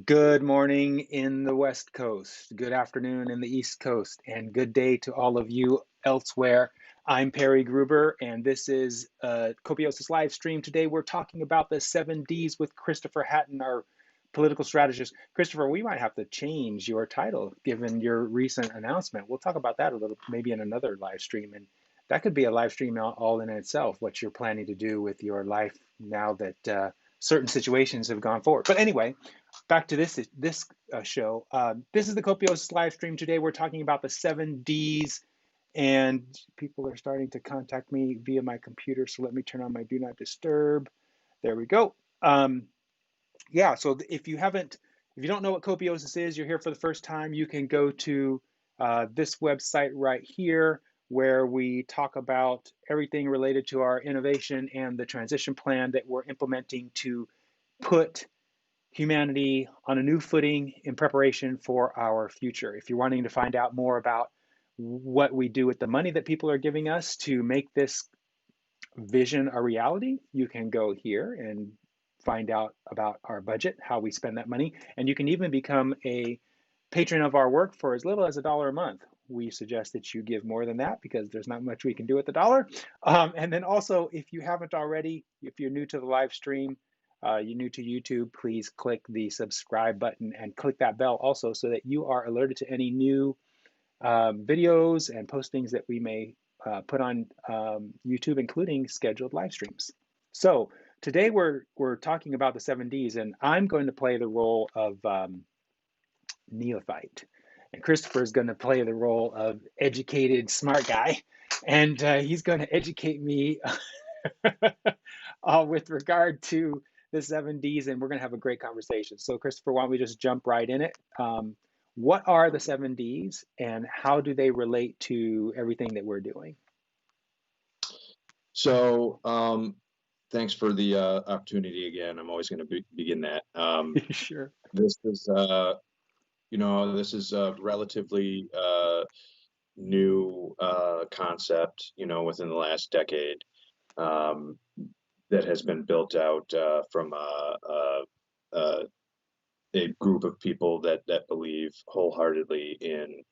Good morning in the West Coast, good afternoon in the East Coast, and good day to all of you elsewhere. I'm Perry Gruber, and this is Copiosis live stream. Today, we're talking about the 7Ds with Christopher Hatton, our political strategist. Christopher, we might have to change your title given your recent announcement. We'll talk about that a little, maybe in another live stream, and that could be a live stream all in itself. What you're planning to do with your life now that certain situations have gone forward. But anyway, back to this show. This is the Copios live stream. Today we're talking about the 7Ds, and people are starting to contact me via my computer. So let me turn on my do not disturb. There we go. Yeah. So if you don't know what Copiosis is, you're here for the first time. You can go to this website right here, where we talk about everything related to our innovation and the transition plan that we're implementing to put humanity on a new footing in preparation for our future. If you're wanting to find out more about what we do with the money that people are giving us to make this vision a reality, you can go here and find out about our budget, how we spend that money, and you can even become a patron of our work for as little as $1 a month. We suggest that you give more than that because there's not much we can do with the dollar. And then also, if you haven't already, if you're new to the live stream, you're new to YouTube, please click the subscribe button and click that bell also so that you are alerted to any new videos and postings that we may put on YouTube, including scheduled live streams. So today we're talking about the 7Ds, and I'm going to play the role of neophyte. And Christopher is going to play the role of educated smart guy, and he's going to educate me with regard to the 7Ds, and we're going to have a great conversation. So, Christopher, why don't we just jump right in it? What are the 7Ds, and how do they relate to everything that we're doing? So, thanks for the opportunity again. I'm always going to begin that. Sure. This is, this is a relatively new concept, within the last decade, that has been built out from a group of people that believe wholeheartedly in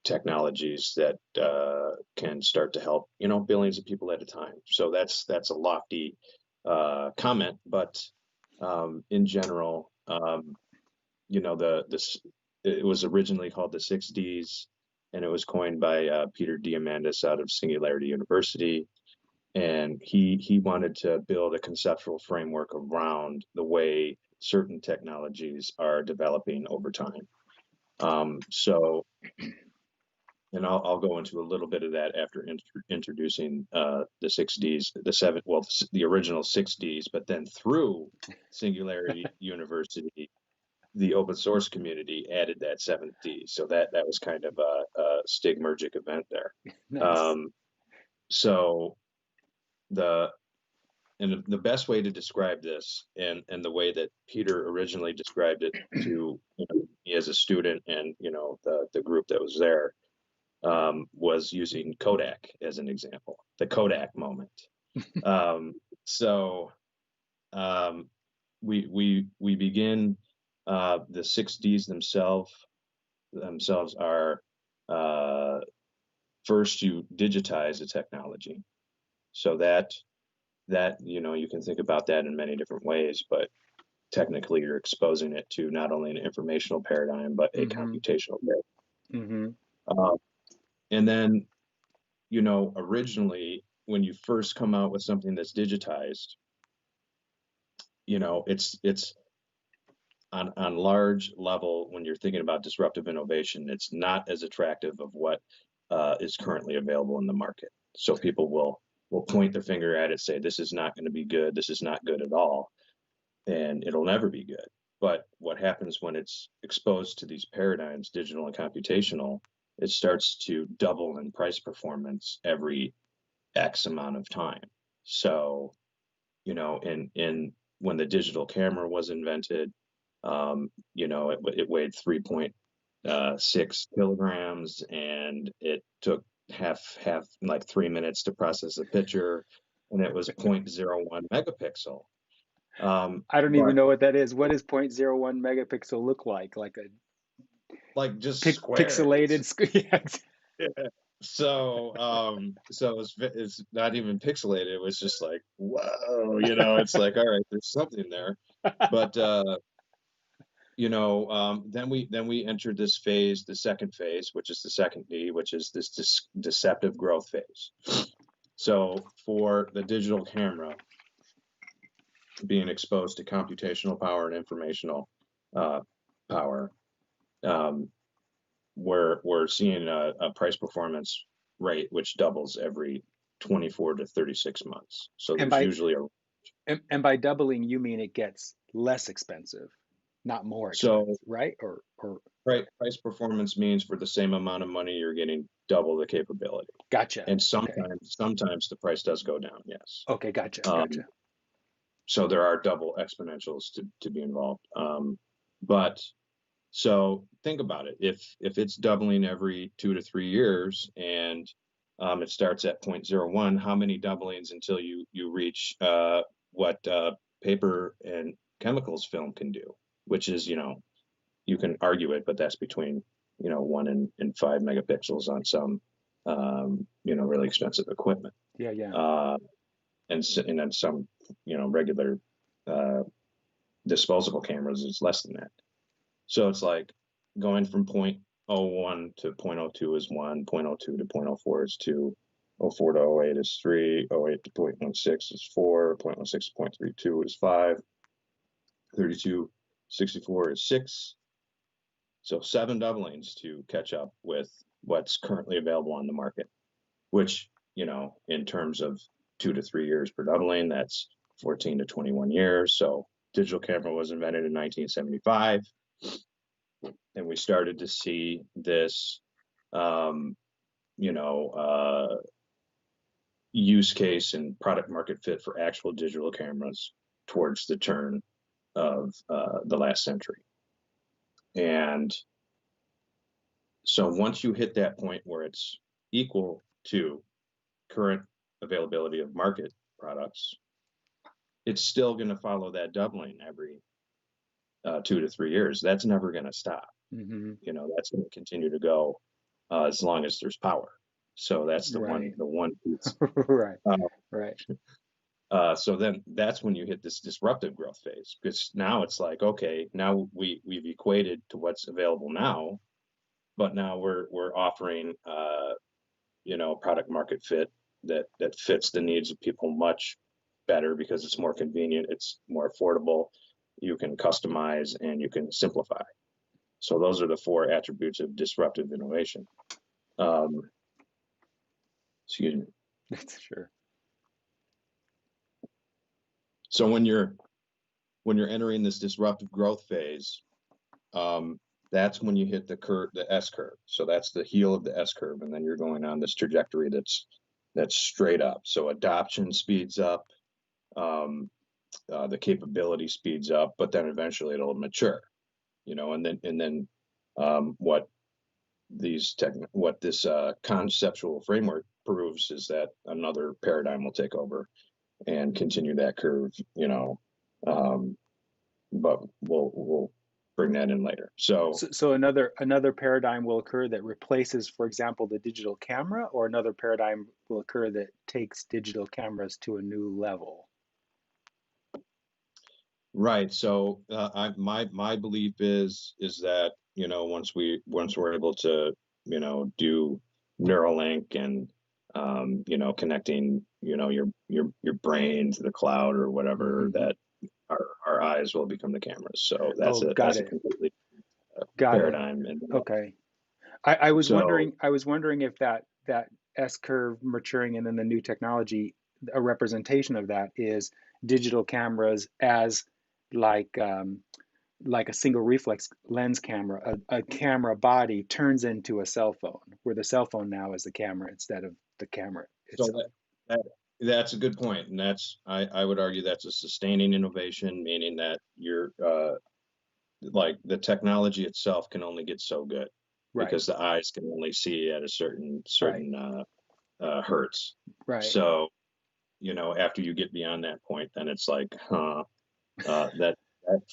technologies that can start to help, billions of people at a time. So that's a lofty comment, but in general, it was originally called the 6Ds, and it was coined by Peter Diamandis out of Singularity University. And he wanted to build a conceptual framework around the way certain technologies are developing over time. And I'll go into a little bit of that after introducing the 6Ds, the original 6Ds, but then through Singularity University, the open source community added that 7D. So that was kind of a stigmergic event there. Nice. The best way to describe this, and the way that Peter originally described it to me as a student and the group that was there, was using Kodak as an example, the Kodak Moment. We begin, the 6Ds themselves are, first you digitize a technology. So that you can think about that in many different ways, but technically you're exposing it to not only an informational paradigm, but a computational paradigm. And then, originally, when you first come out with something that's digitized, it's on large level, when you're thinking about disruptive innovation, it's not as attractive of what is currently available in the market. So people will point their finger at it, say, this is not going to be good, this is not good at all, and it'll never be good. But what happens when it's exposed to these paradigms, digital and computational, it starts to double in price performance every X amount of time. So, when the digital camera was invented, it weighed 3.6 kilograms, and it took like 3 minutes to process a picture, and it was 0.01 megapixel. I don't even But know what that is. What does 0.01 megapixel look like? Like a like just pixelated squares. Yeah. So it's not even pixelated. It was just like, whoa, it's like, all right, there's something there. But then we entered this phase, the second phase, which is the second D, which is this deceptive growth phase. So for the digital camera being exposed to computational power and informational power, um, we're seeing a price performance rate which doubles every 24 to 36 months. So And there's by usually a and by doubling, you mean it gets less expensive, not more so expensive, right? Or price performance means for the same amount of money you're getting double the capability. gotcha. And Okay. sometimes the price does go down, yes. Okay, gotcha. Um, Gotcha. so there are double exponentials to be involved. But so think about it. If it's doubling every 2 to 3 years and it starts at 0.01, how many doublings until you reach what paper and chemicals film can do, which is, you can argue it, but that's between 1 and 5 megapixels on some really expensive equipment. Yeah, yeah. Uh, and then some regular uh, disposable cameras is less than that. So it's like going from 0.01 to 0.02 is 1, 0.02 to 0.04 is 2, zero point 04 to zero point 08 is 3, zero point 08 to 0.16 is 4, zero point 0.16 to 0.32 is 5, 3264 is 6. So 7 doublings to catch up with what's currently available on the market, which, in terms of 2 to 3 years per doubling, that's 14 to 21 years. So digital camera was invented in 1975, and we started to see this, um, use case and product market fit for actual digital cameras towards the turn of the last century. And so once you hit that point where it's equal to current availability of market products, it's still going to follow that doubling every 2 to 3 years. That's never going to stop. Hmm. That's going to continue to go as long as there's power. So that's the Right. one piece. Right. Uh, Right. so then that's when you hit this disruptive growth phase, because now it's like, okay, now we've equated to what's available now, but now we're offering product market fit that fits the needs of people much better because it's more convenient, it's more affordable, you can customize and you can simplify. So those are the 4 attributes of disruptive innovation. Excuse me. That's sure. So when you're entering this disruptive growth phase, that's when you hit the S curve. So that's the heel of the S curve, and then you're going on this trajectory that's straight up. So adoption speeds up, the capability speeds up, but then eventually it'll mature. And then what this conceptual framework proves is that another paradigm will take over and continue that curve. But we'll bring that in later. So So another paradigm will occur that replaces, for example, the digital camera, or another paradigm will occur that takes digital cameras to a new level. right. So my belief is that once we're able to do Neuralink and connecting your brain to the cloud or whatever, Hmm. that our eyes will become the cameras. So Oh, got that's a it. completely Got it. paradigm. And Okay. I was so wondering. I was wondering if that S curve maturing and then the new technology, a representation of that is digital cameras as like like a single reflex lens camera, a camera body turns into a cell phone, where the cell phone now is the camera instead of the camera so itself. that that's a good point, and I would argue that's a sustaining innovation, meaning that you're like the technology itself can only get so good Right, because the eyes can only see at a right, certain hertz. right. So after you get beyond that point, then it's like, huh. That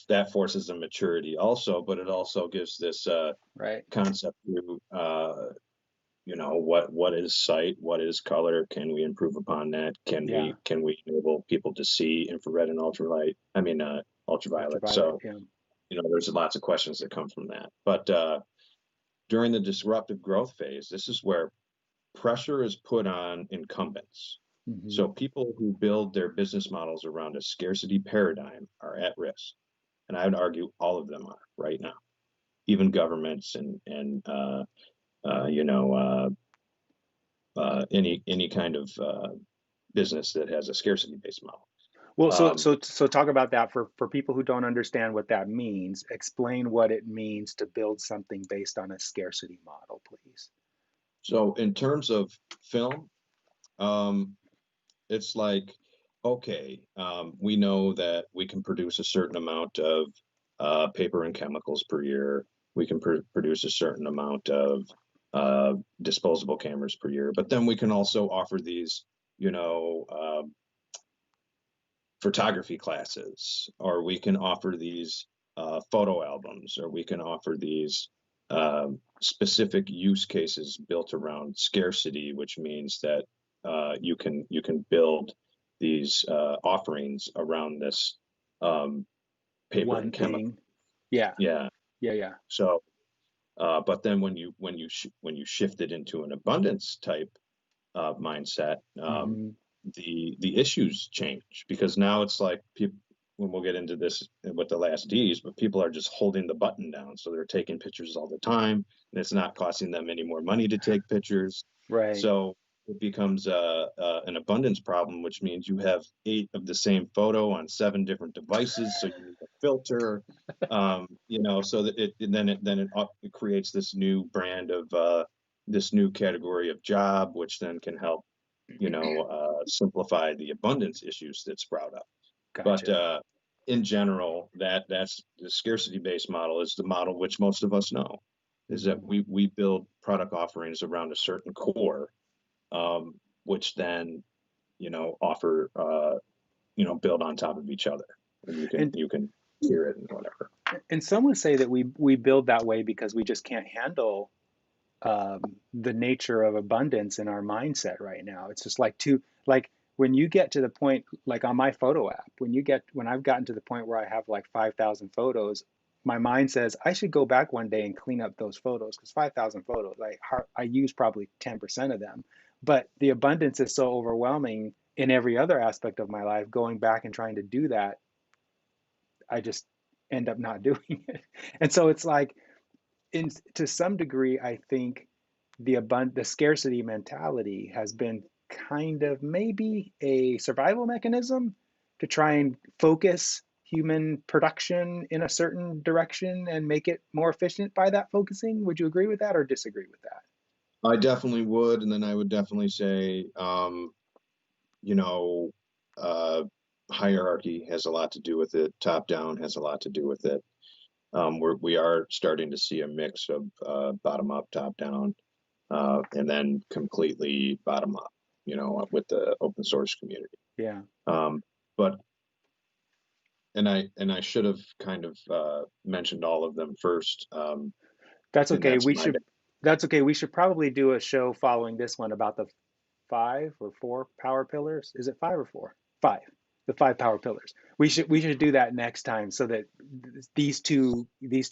that forces a maturity also, but it also gives this Right. concept to what is sight, what is color, can we improve upon that, Yeah. can we enable people to see infrared and ultraviolet, ultraviolet. Ultraviolet. So Yeah. there's lots of questions that come from that, but during the disruptive growth phase, this is where pressure is put on incumbents. Hmm. So people who build their business models around a scarcity paradigm are at risk, and I would argue all of them are right now, even governments uh, you know uh, any kind of business that has a scarcity based model. Well, Um, so talk about that for people who don't understand what that means. Explain what it means to build something based on a scarcity model, please. so in terms of film, um, it's like, okay, we know that we can produce a certain amount of paper and chemicals per year. We can produce a certain amount of disposable cameras per year, but then we can also offer these, you know, photography classes, or we can offer these photo albums, or we can offer these specific use cases built around scarcity, which means that you can build these offerings around this um, paper One and chemical. thing. Yeah. Yeah. Yeah. Yeah. So, but then when you shift it into an abundance type mindset, Hmm. the issues change, because now it's like people, when we'll get into this with the last D's, but people are just holding the button down. So they're taking pictures all the time, and it's not costing them any more money to take pictures. Right. So it becomes an abundance problem, which means you have 8 of the same photo on 7 different devices. So you need a filter, so that it creates this new brand of this new category of job, which then can help simplify the abundance issues that sprout up. But Gotcha. in general, that's the scarcity-based model is the model which most of us know, is that Hmm. we build product offerings around a certain core, which then offer build on top of each other, and And you can tier it and whatever. and some would say that we build that way because we just can't handle the nature of abundance in our mindset right now. It's just like when you get to the point, like on my photo app, when I've gotten to the point where I have like 5,000 photos, my mind says I should go back one day and clean up those photos because 5,000 photos, I use probably 10% of them, but the abundance is so overwhelming in every other aspect of my life. Going back and trying to do that, I just end up not doing it. And so it's like in to some degree, I think the scarcity mentality has been kind of maybe a survival mechanism to try and focus human production in a certain direction and make it more efficient by that focusing. Would you agree with that or disagree with that? I definitely would, and then I would definitely say, you know, uh, hierarchy has a lot to do with it. Top down has a lot to do with it. We are starting to see a mix of bottom up, top down, and then completely bottom up, with the open source community. Yeah, Um, but and I should have kind of mentioned all of them first, that's and okay. that's We my should that's okay. We should probably do a show following this one about the 5 or 4 power pillars. Is it 5 or 4? 5. The 5 power pillars. We should do that next time so that these two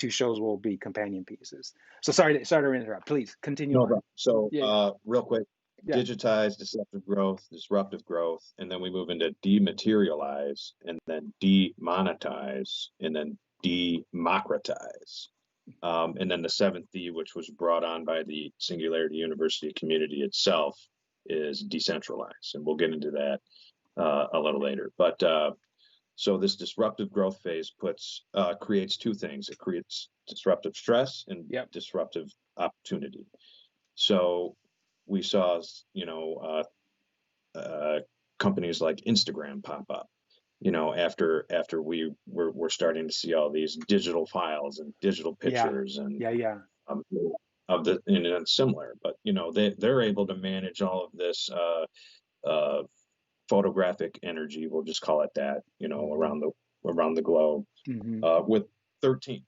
shows will be companion pieces. So sorry to interrupt. Please continue no on. problem. So Yeah, real quick, yeah. digitize, deceptive growth, disruptive growth, and then we move into dematerialize, and then demonetize, and then democratize. And then the 7th D, which was brought on by the Singularity University community itself, is decentralized. And we'll get into that a little later. But so this disruptive growth phase creates 2 things. It creates disruptive stress and Yep. disruptive opportunity. So we saw, companies like Instagram pop up, after we're starting to see all these digital files and digital Yeah. pictures and Yeah. Yeah. um, and it's similar, but they're able to manage all of this uh, photographic energy, we'll just call it that, Hmm. around around the globe. Hmm. With 13,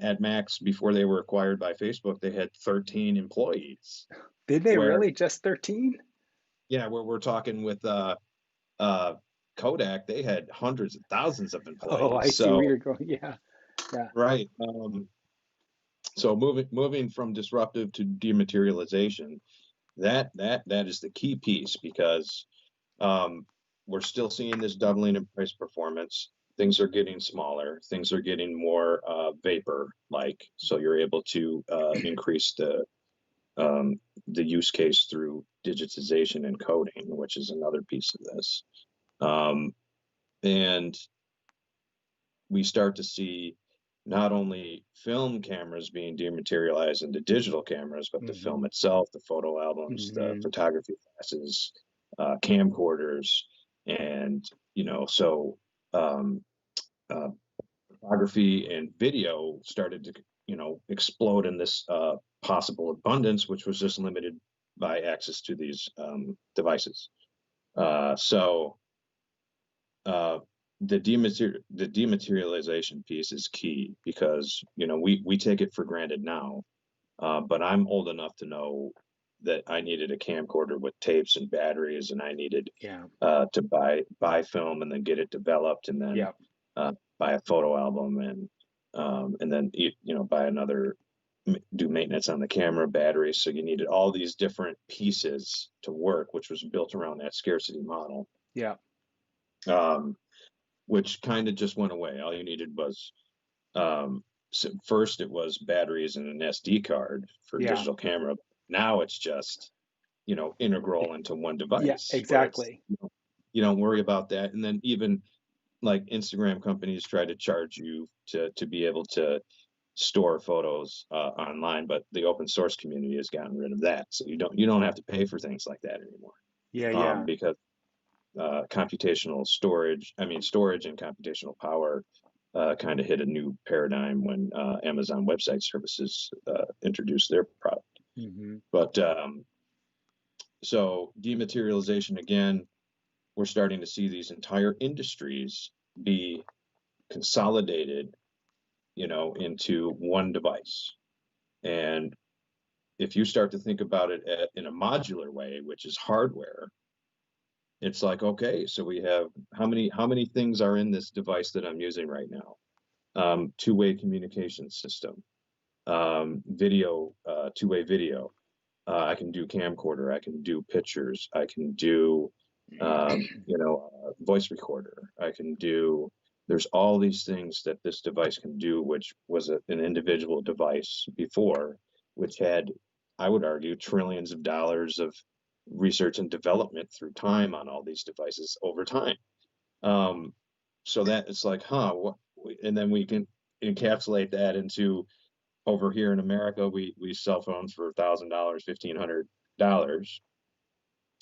at max, before they were acquired by Facebook, they had 13 employees. Did they Where, really? Just 13? yeah, where we're talking with uh, Kodak, they had hundreds of thousands of Oh, I employees. see where So, you're going. Yeah, yeah. right. So moving from disruptive to dematerialization, that is the key piece, because um, we're still seeing this doubling in price performance. Things are getting smaller. Things are getting more vapor-like. So you're able to increase the use case through digitization and coding, which is another piece of this. Um, and we start to see not only film cameras being dematerialized into digital cameras, but the Hmm. film itself, the photo albums, the Hmm. photography classes, camcorders, and so um, uh, photography and video started to explode in this possible abundance, which was just limited by access to these devices. So uh, the dematerialization piece is key, because we take it for granted now, but I'm old enough to know that I needed a camcorder with tapes and batteries, and I needed Yeah, to buy film and then get it developed, and then yeah, uh, buy a photo album, and then buy another, do maintenance on the camera batteries. So you needed all these different pieces to work, which was built around that scarcity model. yeah, Um, which kind of just went away. All you needed was um, so first it was batteries and an SD card for yeah, digital camera. Now it's just integral into one yeah, device, where it's exactly. you don't worry about that. And then even like Instagram companies try to charge you to be able to store photos online, but the open source community has gotten rid of that, so you don't have to pay for things like that anymore, Yeah, yeah, because computational storage, I mean, storage and computational power kind of hit a new paradigm when Amazon Web Services introduced their product. hmm, But so dematerialization, again, we're starting to see these entire industries be consolidated, into one device. And if you start to think about it in a modular way, which is hardware, it's like, okay, so we have how many things are in this device that I'm using right now? Two-way communication system, video, two-way video. I can do camcorder. I can do pictures. I can do, voice recorder. I can do. There's all these things that this device can do, which was an individual device before, which had, I would argue, trillions of dollars of research and development through time on all these devices over time. Um, so that it's like, what? And then we can encapsulate that into, over here in America, we sell phones for $1,000, $1,500,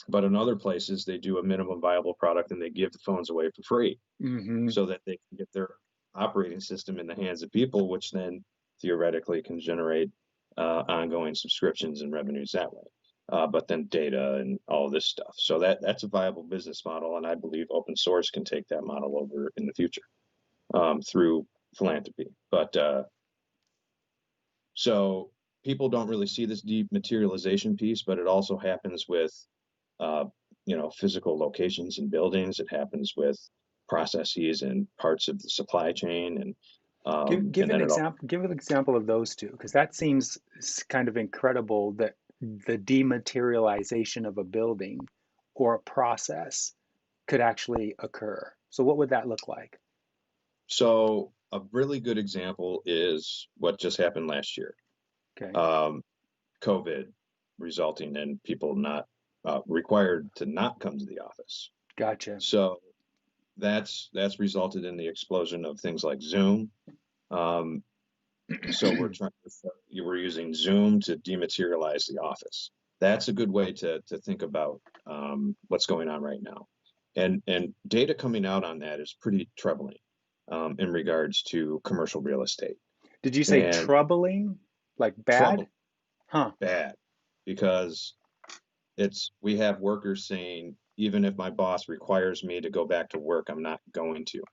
but in other places they do a minimum viable product and they give the phones away for free, hmm. so that they can get their operating system in the hands of people, which then theoretically can generate ongoing subscriptions and revenues that way. But then data and all this stuff. So that's a viable business model, and I believe open source can take that model over in the future through philanthropy. But so people don't really see this dematerialization piece, but it also happens with uh, physical locations and buildings. It happens with processes and parts of the supply chain, Give and an then it all. example. Give an example of those two, because that seems kind of incredible that the dematerialization of a building or a process could actually occur. So, what would that look like? So a really good example is what just happened last year. Okay, Um, COVID, resulting in people not required to not come to the office. gotcha. So that's resulted in the explosion of things like Zoom. Um, so we're using Zoom to dematerialize the office. That's a good way to think about what's going on right now, and data coming out on that is pretty troubling in regards to commercial real estate. Did you say And troubling? Like bad? trouble, Huh. bad, because we have workers saying, even if my boss requires me to go back to work, I'm not going to.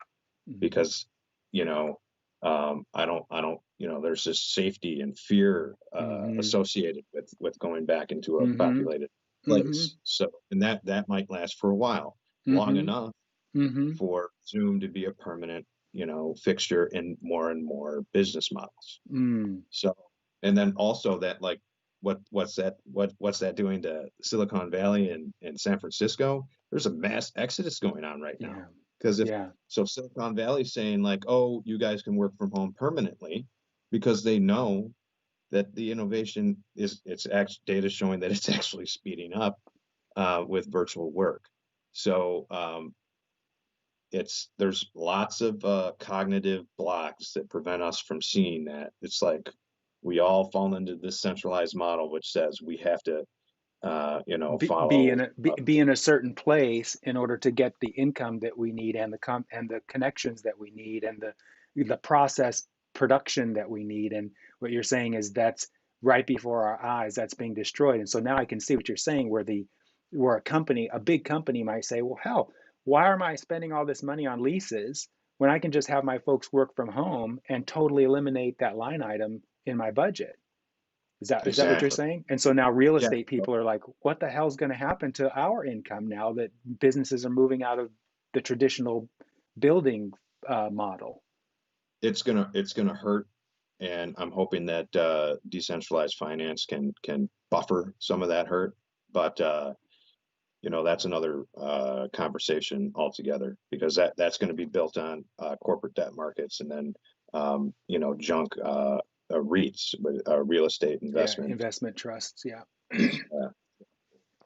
because, you know, I don't, there's this safety and fear Mm-hmm. associated with going back into a Mm-hmm. populated Mm-hmm. place. So, and that might last for a while, long Mm-hmm. enough Mm-hmm. for Zoom to be a permanent, fixture in more and more business models. Mm. So, and then also that, like, what's that doing to Silicon Valley and San Francisco? There's a mass exodus going on right now. Yeah. Because if Yeah. so Silicon Valley's saying like, oh, you guys can work from home permanently because they know that the innovation is it's actually data showing that it's actually speeding up with virtual work. So there's lots of cognitive blocks that prevent us from seeing that. It's like we all fall into this centralized model, which says we have to, Be follow. in be in a certain place in order to get the income that we need and the connections that we need and the process production that we need. And what you're saying is that's right before our eyes, that's being destroyed. And so now I can see what you're saying, where a big company might say, well, hell, why am I spending all this money on leases when I can just have my folks work from home and totally eliminate that line item in my budget? Is that what you're Exactly. saying? And so now real Yeah. estate people are like, what the hell's going to happen to our income now that businesses are moving out of the traditional building model? It's gonna hurt, and I'm hoping that decentralized finance can buffer some of that hurt. But that's another conversation altogether because that's going to be built on corporate debt markets and then junk REITs, real estate Yeah, investment. investment trusts. Yeah. Uh,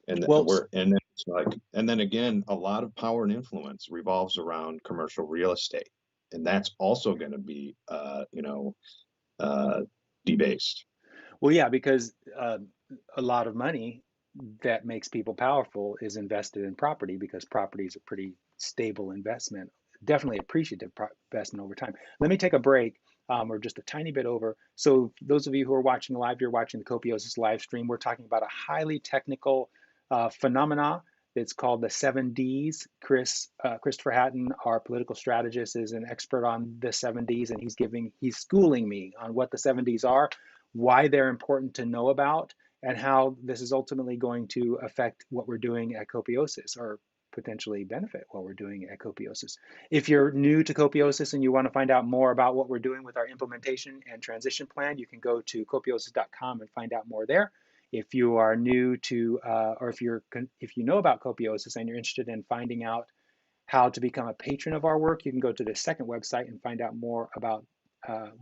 and Well, we're and then it's like and then again, a lot of power and influence revolves around commercial real estate, and that's also going to be uh, debased. yeah, because a lot of money that makes people powerful is invested in property because property is a pretty stable investment, definitely appreciative investment over time. Let me take a break. We're just a tiny bit over. So, those of you who are watching live, you're watching the Copiosis live stream. We're talking about a highly technical phenomena. It's called the 7Ds. Christopher Hatton, our political strategist, is an expert on the 7Ds, and he's schooling me on what the 7Ds are, why they're important to know about, and how this is ultimately going to affect what we're doing at Copiosis, or potentially benefit what we're doing at Copiosis. If you're new to Copiosis and you want to find out more about what we're doing with our implementation and transition plan, you can go to copiosis.com and find out more there. If you are new to, or if you know about Copiosis and you're interested in finding out how to become a patron of our work, you can go to the second website and find out more about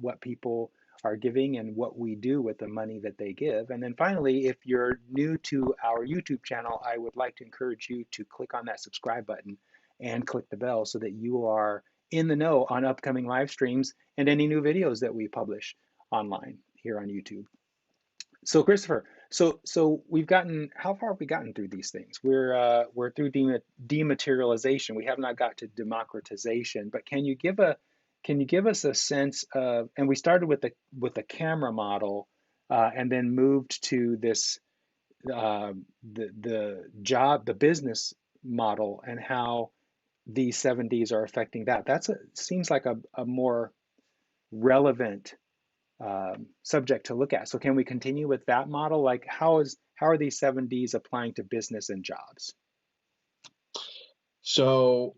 what people are giving and what we do with the money that they give. And then finally, if you're new to our YouTube channel, I would like to encourage you to click on that subscribe button and click the bell so that you are in the know on upcoming live streams and any new videos that we publish online here on YouTube. So Christopher, so we've gotten, how far have we gotten through these things? We're through dematerialization. We have not got to democratization, but can you give us a sense of, and we started with the camera model, and then moved to this the business model and how these 7Ds are affecting that. Seems like a more relevant subject to look at. So can we continue with that model? Like how are these 7Ds applying to business and jobs? So,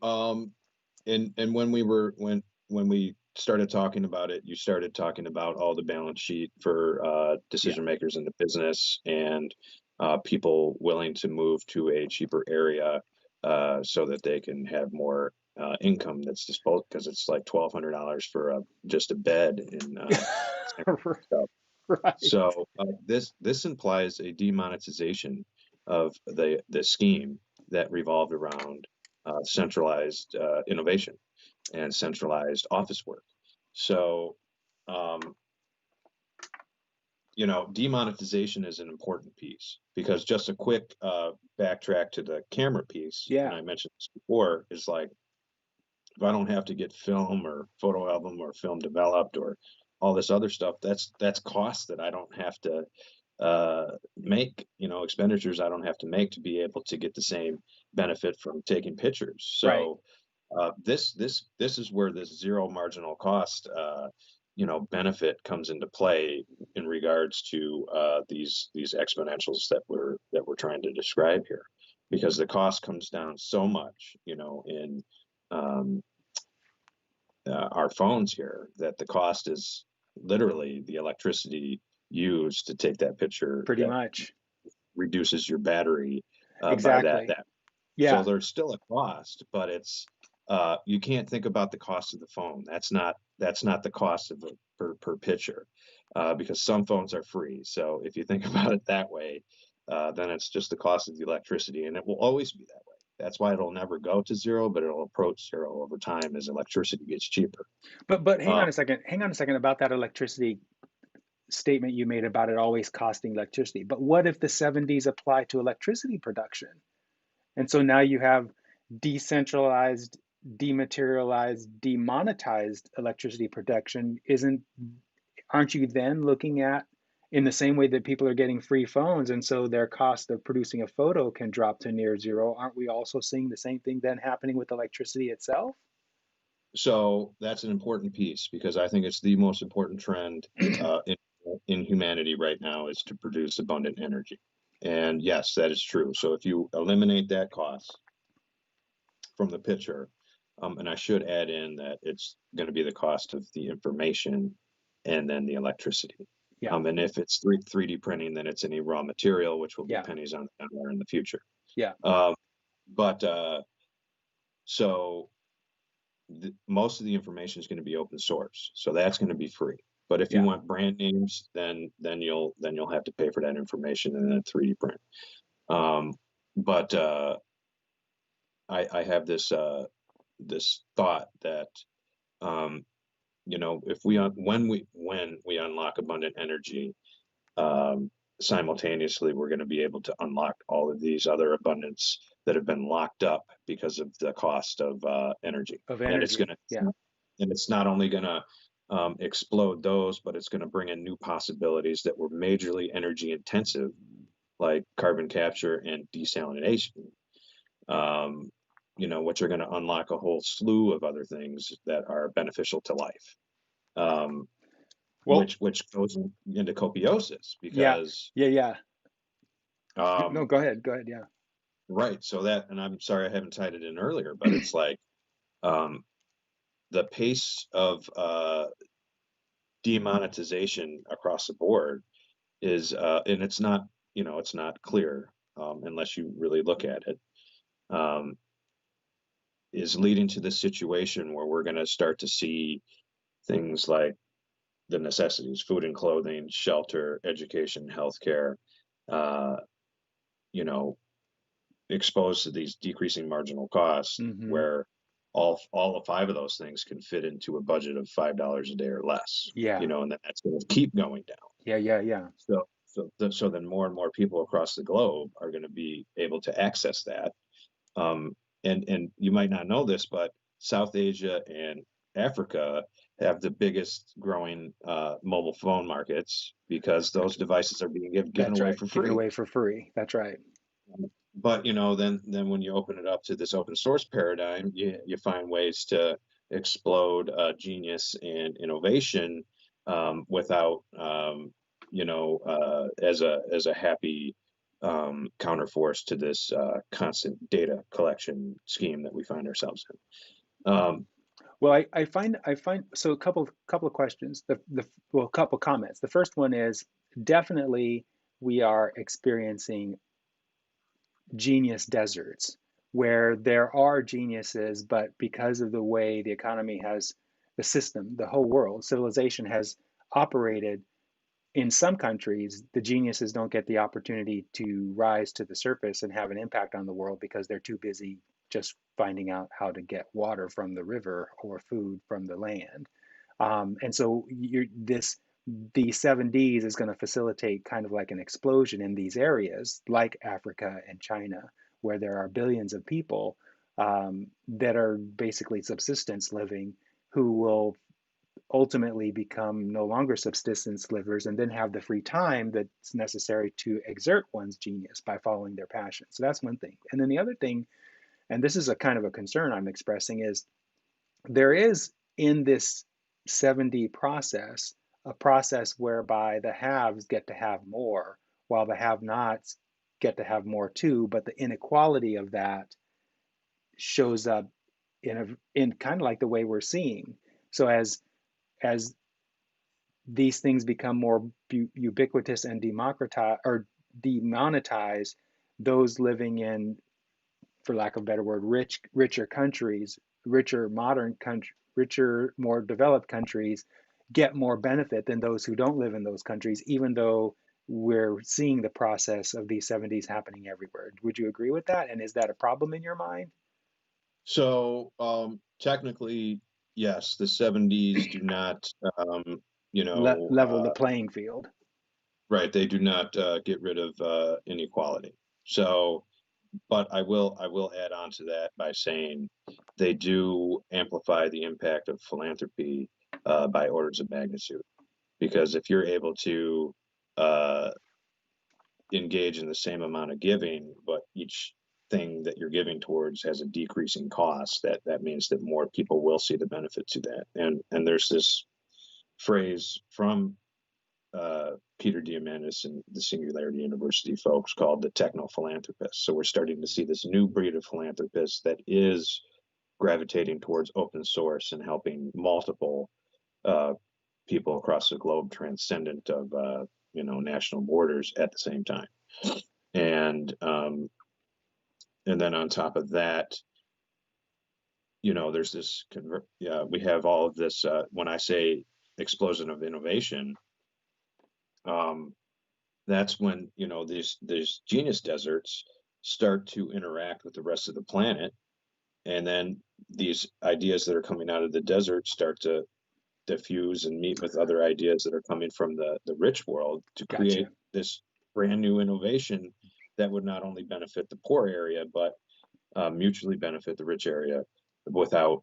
and when we started talking about it, you started talking about all the balance sheet for Yeah, decision makers in the business and people willing to move to a cheaper area so that they can have more income that's disposable because it's like $1,200 for just a bed in San Francisco. right. So this implies a demonetization of the scheme that revolved around centralized innovation and centralized office work. So, um, demonetization is an important piece because just a quick backtrack to the camera piece, and Yeah, I mentioned this before, is like if I don't have to get film or photo album or film developed or all this other stuff, that's costs that I don't have to make, expenditures I don't have to make to be able to get the same benefit from taking pictures. right. So This is where this zero marginal cost benefit comes into play in regards to these exponentials that we're trying to describe here, because the cost comes down so much, in um, our phones here, that the cost is literally the electricity used to take that picture Pretty that much. reduces your battery by that Exactly. that. So Yeah. there's still a cost, but it's you can't think about the cost of the phone. That's not the cost of the per picture, because some phones are free. So if you think about it that way, then it's just the cost of the electricity, and it will always be that way. That's why it'll never go to zero, but it'll approach zero over time as electricity gets cheaper. But hang Uh, on a second. Hang on a second about that electricity statement you made about it always costing electricity. But what if the 70s apply to electricity production? And so now you have decentralized, dematerialized, demonetized electricity production. Isn't aren't you then looking at in the same way that people are getting free phones and so their cost of producing a photo can drop to near zero? Aren't we also seeing the same thing then happening with electricity itself? So that's an important piece, because I think it's the most important trend in humanity right now, is to produce abundant energy. And yes, that is true. So if you eliminate that cost from the picture, and I should add in that it's going to be the cost of the information and then the electricity. Yeah, And if it's 3D printing, then it's any raw material, which will be yeah, pennies on the dollar in the future. yeah, Um, but so most of the information is going to be open source, so that's going to be free. But if you yeah. want brand names, then you'll have to pay for that information in a 3D print. Um, but I have this thought that, if when we unlock abundant energy, um, simultaneously we're going to be able to unlock all of these other abundance that have been locked up because of the cost of energy. Of And it's going energy. to Yeah, and it's not only going to explode those, but it's going to bring in new possibilities that were majorly energy intensive, like carbon capture and desalination, um, which are going to unlock a whole slew of other things that are beneficial to life. Um, well, which goes into copiosis, yeah, because yeah, yeah. No, um, go ahead, go ahead. Yeah. right. So that, and I'm sorry I haven't tied it in earlier, but it's like, um, the pace of demonetization across the board is, and it's not clear, unless you really look at it, um, is leading to this situation where we're going to start to see things like the necessities, food and clothing, shelter, education, healthcare, uh, you know, exposed to these decreasing marginal costs, Mm-hmm. where all of five of those things can fit into a budget of $5 a day or less, Yeah, and then that's going to keep going down. yeah, yeah, yeah. So then more and more people across the globe are going to be able to access that. Um, and you might not know this, but South Asia and Africa have the biggest growing mobile phone markets, because those devices are being given That's away right. for Given free. away for free. That's right. But then when you open it up to this open source paradigm, you find ways to explode genius and innovation, without, as a happy counterforce to this constant data collection scheme that we find ourselves in. Well, I find so a couple of questions. A couple comments. The first one is definitely we are experiencing genius deserts where there are geniuses, but because of the way the economy has the system, the whole world, civilization has operated, in some countries, the geniuses don't get the opportunity to rise to the surface and have an impact on the world because they're too busy just finding out how to get water from the river or food from the land. And so the 7Ds is going to facilitate kind of like an explosion in these areas, like Africa and China, where there are billions of people that are basically subsistence living, who will ultimately become no longer subsistence livers and then have the free time that's necessary to exert one's genius by following their passion. So that's one thing. And then the other thing and this is a kind of a concern I'm expressing, is there is in this 70 process a process whereby the haves get to have more while the have nots get to have more too, but the inequality of that shows up in kind of like the way we're seeing. So as these things become more ubiquitous and democratized or demonetize, those living in, for lack of a better word, richer countries, richer modern country, richer, more developed countries get more benefit than those who don't live in those countries, even though we're seeing the process of these 70s happening everywhere. Would you agree with that? And is that a problem in your mind? So technically, yes, the 70s do not, you know, Level the playing field. right, they do not get rid of inequality. So, but I will add on to that by saying they do amplify the impact of philanthropy by orders of magnitude. Because if you're able to uh, engage in the same amount of giving, but each thing that you're giving towards has a decreasing cost, that means that more people will see the benefit to that. And there's this phrase from Peter Diamandis and the Singularity University folks called the Techno Philanthropist. So we're starting to see this new breed of philanthropists that is gravitating towards open source and helping multiple uh, people across the globe, transcendent of national borders at the same time. And and then on top of that, there's this we have all of this. When I say explosion of innovation, um, that's when these genius deserts start to interact with the rest of the planet, and then these ideas that are coming out of the desert start to diffuse and meet with other ideas that are coming from the rich world to create Gotcha. this brand new innovation that would not only benefit the poor area but mutually benefit the rich area without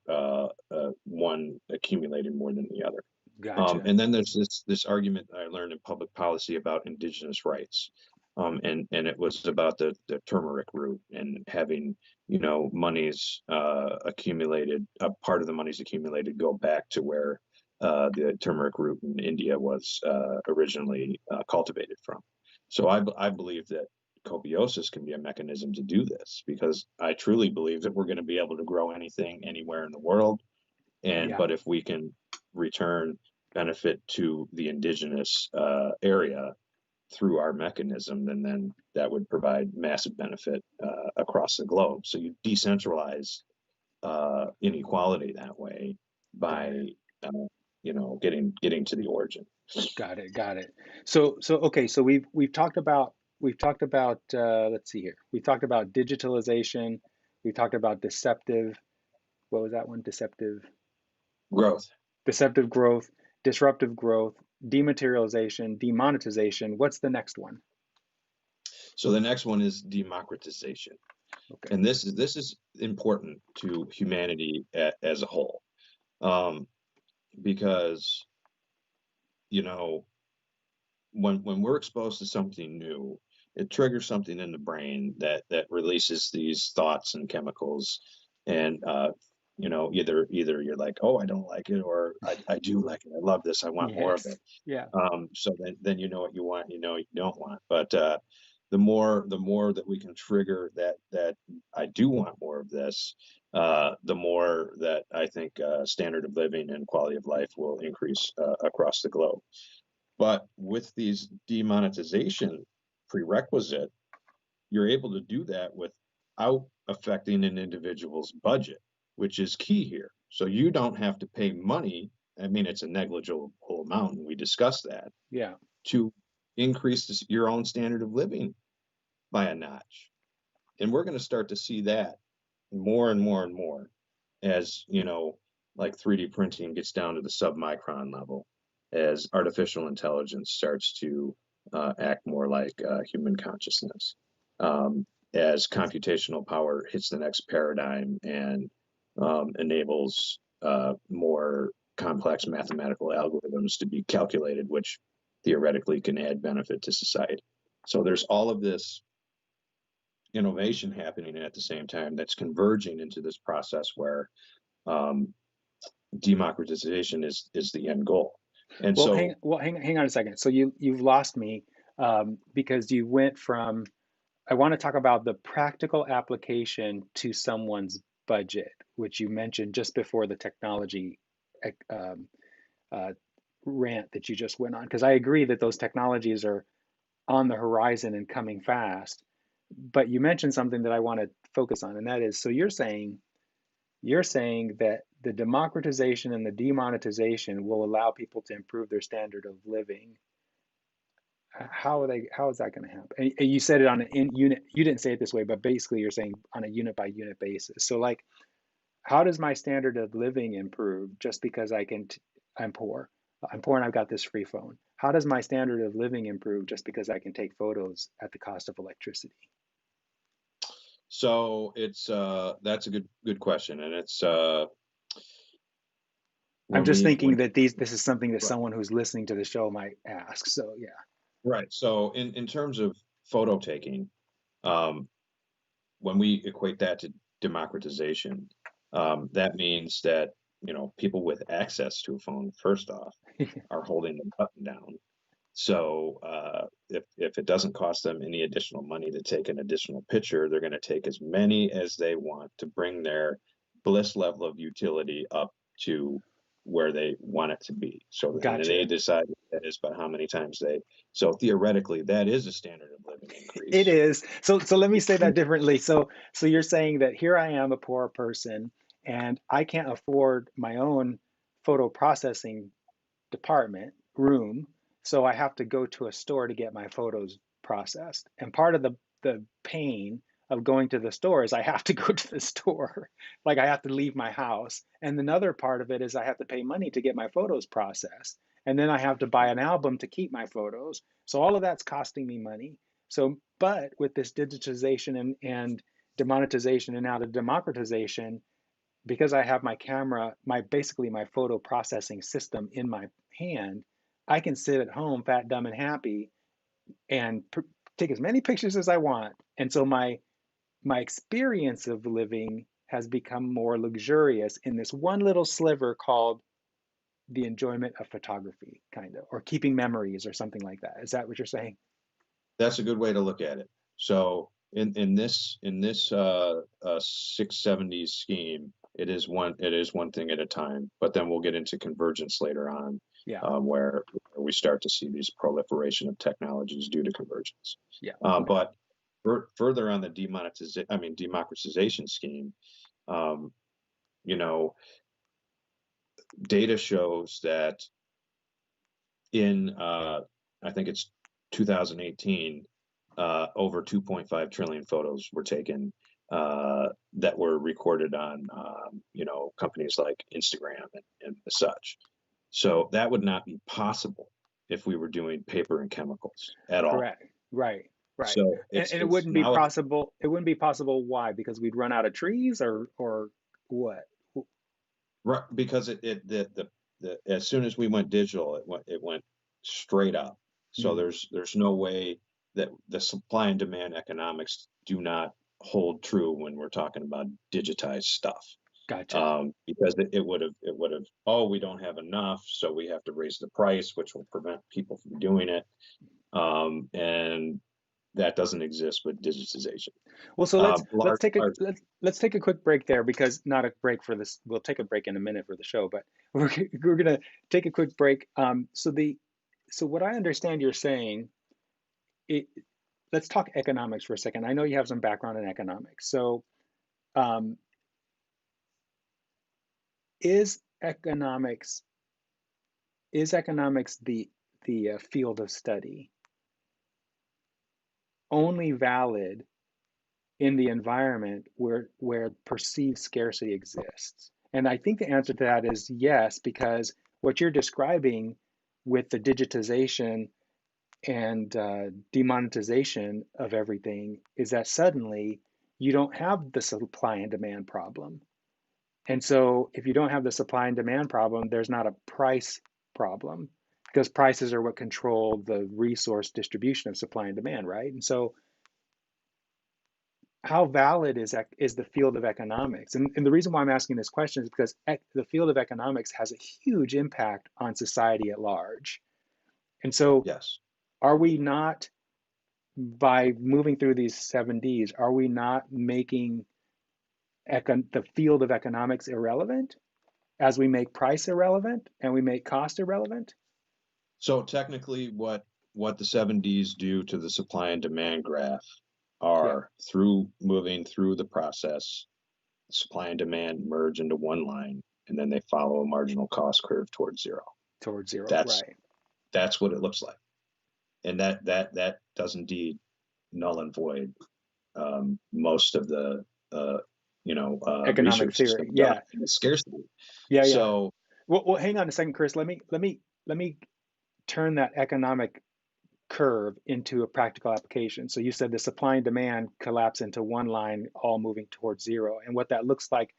one accumulating more than the other. Gotcha. And then there's this argument I learned in public policy about indigenous rights. And it was about the turmeric root and having monies accumulated, part of the monies accumulated go back to where the turmeric root in India was originally cultivated from. So I believe that Copiosis can be a mechanism to do this, because I truly believe that we're going to be able to grow anything anywhere in the world. Yeah. But if we can return benefit to the indigenous area through our mechanism, then that would provide massive benefit across the globe. So you decentralize inequality that way Got it. by getting to the origin. Got it. Got it. So okay. So we've talked about let's see here. We've talked about digitalization. We've talked about deceptive. What was that one? Growth. Deceptive growth, disruptive growth, dematerialization, demonetization. What's the next one? So the next one is democratization. Okay. And this is important to humanity as a whole, because you know when we're exposed to something new, it triggers something in the brain that releases these thoughts and chemicals, and either you're like, oh, I don't like it, or I do like it, I love this, I want more of Yes. it. Yeah. So then you know what you want, you know what you don't want. But the more that we can trigger that I do want more of this, the more that I think standard of living and quality of life will increase across the globe. But with these demonetization prerequisite, you're able to do that without affecting an individual's budget, which is key here. So you don't have to pay money. I mean, it's a negligible amount, and we discussed that, Yeah. to increase your own standard of living by a notch. And we're going to start to see that more and more and more as, like 3D printing gets down to the submicron level, as artificial intelligence starts to act more like human consciousness, as computational power hits the next paradigm and enables more complex mathematical algorithms to be calculated, which theoretically can add benefit to society. So there's all of this innovation happening at the same time that's converging into this process where um, democratization is the end goal. And Well, so, hang on a second. So you've lost me because you went from I want to talk about the practical application to someone's budget, which you mentioned just before the technology um, uh, rant that you just went on. Because I agree that those technologies are on the horizon and coming fast. But you mentioned something that I want to focus on, and that is so you're saying that the democratization and the demonetization will allow people to improve their standard of living. How is that going to happen? And you said it on an in unit, you didn't say it this way, but basically you're saying on a unit by unit basis. So like, how does my standard of living improve just because I'm poor? I'm poor and I've got this free phone. How does my standard of living improve just because I can take photos at the cost of electricity? so it's that's a good question, and it's I'm when just we thinking when that this is something that right, someone who's listening to the show might ask. So yeah. right. So in terms of photo taking, um, when we equate that to democratization, that means that people with access to a phone, first off, are holding the button down. So if it doesn't cost them any additional money to take an additional picture, they're going to take as many as they want to bring their bliss level of utility up to where they want it to be. So and then they Gotcha. decide what that is by how many times they. So theoretically, that is a standard of living It increase. is. So let me say that differently. So you're saying that here I am, a poor person, and I can't afford my own photo processing department room, so I have to go to a store to get my photos processed. And part of the pain of going to the store is I have to go to the store. Like I have to leave my house. And another part of it is I have to pay money to get my photos processed. And then I have to buy an album to keep my photos. So all of that's costing me money. So, but with this digitization and demonetization and now the democratization, because I have my camera, my basically my photo processing system in my hand, I can sit at home, fat, dumb, and happy, and take as many pictures as I want. And so my experience of living has become more luxurious in this one little sliver called the enjoyment of photography, kind of, or keeping memories or something like that. Is that what you're saying? That's a good way to look at it. So in this 670s scheme, it is one thing at a time. But then we'll get into convergence later on, Yeah, where we start to see these proliferation of technologies due to convergence. yeah, okay, But further on the democratization scheme, um, you know, data shows that in I think it's 2018, over 2.5 trillion photos were taken that were recorded on companies like Instagram and such. So that would not be possible if we were doing paper and chemicals at all. correct, right, right. So And it it's wouldn't be now it's possible. It wouldn't be possible. Why? Because we'd run out of trees, or what? right because the as soon as we went digital, it went straight up. So Mm, there's no way that the supply and demand economics do not hold true when we're talking about digitized stuff. gotcha. Because it would have, oh, we don't have enough, so we have to raise the price, which will prevent people from doing it. And that doesn't exist with digitization. Well, so let's Large, take a large, let's take a quick break there because not a break for this. We'll take a break in a minute for the show, but we're gonna take a quick break. So what I understand you're saying, it, let's talk economics for a second. I know you have some background in economics. So um, is economics is economics the field of study only valid in the environment where perceived scarcity exists? And I think the answer to that is yes, because what you're describing with the digitization and demonetization of everything is that suddenly you don't have the supply and demand problem. And so if you don't have the supply and demand problem, there's not a price problem because prices are what control the resource distribution of supply and demand, right? And so how valid is the field of economics? And the reason why I'm asking this question is because the field of economics has a huge impact on society at large. And so, Yes. are we not, by moving through these 7Ds, are we not making the field of economics irrelevant as we make price irrelevant and we make cost irrelevant? So technically, what the 7Ds do to the supply and demand graph Yeah, are through moving through the process, supply and demand merge into one line, and then they follow a marginal cost curve towards zero. towards zero, That's right. that's what it looks like, and that does indeed null and void most of the Economic research that's theory. been done Yeah, in the scarcity. yeah, yeah. So Well, hang on a second, Chris. Let me turn that economic curve into a practical application. So you said the supply and demand collapse into one line, all moving towards zero. And what that looks like,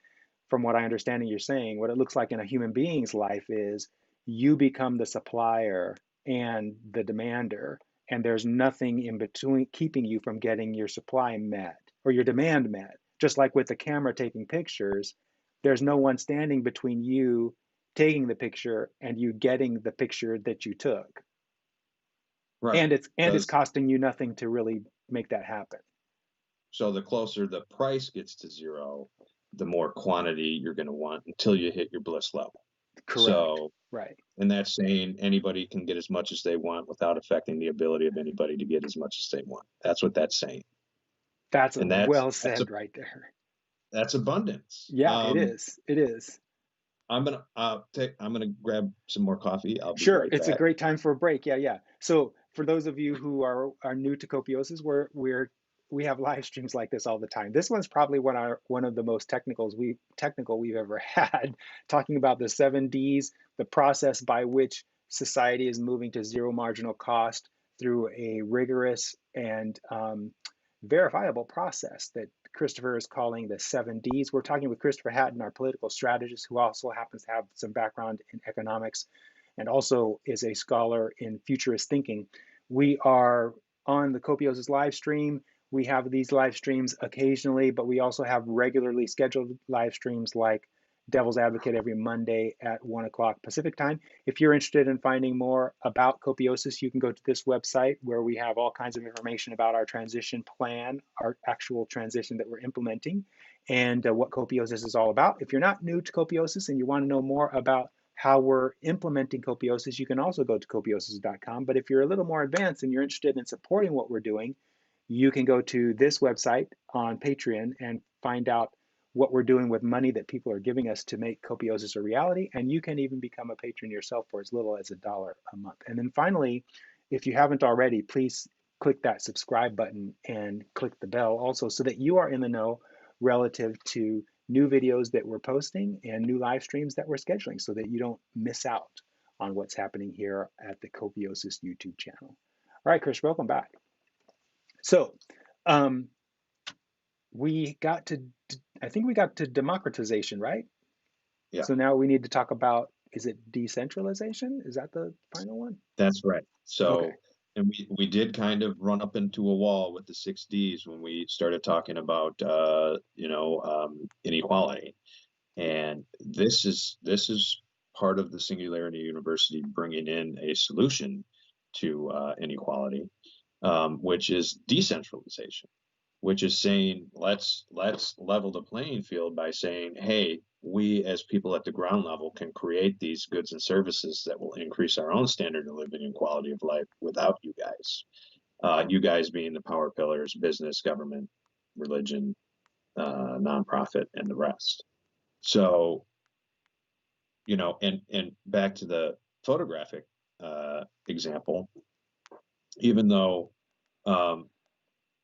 from what I understand you're saying, what it looks like in a human being's life is you become the supplier and the demander, and there's nothing in between keeping you from getting your supply met or your demand met. Just like with the camera taking pictures, there's no one standing between you taking the picture and you getting the picture that you took, right, and it's because costing you nothing to really make that happen. so the closer the price gets to zero, the more quantity you're going to want until you hit your bliss level. Correct. So, Right. and that's saying anybody can get as much as they want without affecting the ability of anybody to get as much as they want. That's what that's saying, That's and well said right there. that's abundance. Yeah, it is. It is. I'm gonna grab some more coffee. I'll be Sure, right it's a back. great time for a break. Yeah, yeah. So for those of you who are new to Copiosis, we have live streams like this all the time. This one's probably one of the most technical we've ever had, talking about the 7Ds, the process by which society is moving to zero marginal cost through a rigorous and verifiable process that Christopher is calling the 7Ds. We're talking with Christopher Hatton, our political strategist, who also happens to have some background in economics and also is a scholar in futurist thinking. We are on the Copiosis live stream. We have these live streams occasionally, but we also have regularly scheduled live streams like Devil's Advocate every Monday at 1 o'clock Pacific time. If you're interested in finding more about Copiosis, you can go to this website where we have all kinds of information about our transition plan, our actual transition that we're implementing, and what Copiosis is all about. If you're not new to Copiosis and you want to know more about how we're implementing Copiosis, you can also go to copiosis.com. But if you're a little more advanced and you're interested in supporting what we're doing, you can go to this website on Patreon and find out what we're doing with money that people are giving us to make Copiosis a reality. And you can even become a patron yourself for as little as $1 a month. And then finally, if you haven't already, please click that subscribe button and click the bell also so that you are in the know relative to new videos that we're posting and new live streams that we're scheduling so that you don't miss out on what's happening here at the Copiosis YouTube channel. All right, Chris, welcome back. So um, we got to, I think we got to democratization, right? Yeah, So now we need to talk about, is it decentralization? Is that the final one? that's right. Okay. So, and we did kind of run up into a wall with the 6Ds when we started talking about inequality. And this is part of the Singularity University bringing in a solution to inequality, which is decentralization, which is saying let's level the playing field by saying, hey, we as people at the ground level can create these goods and services that will increase our own standard of living and quality of life without you guys. You guys being the power pillars, business, government, religion, nonprofit, and the rest. So and back to the photographic example, even though um,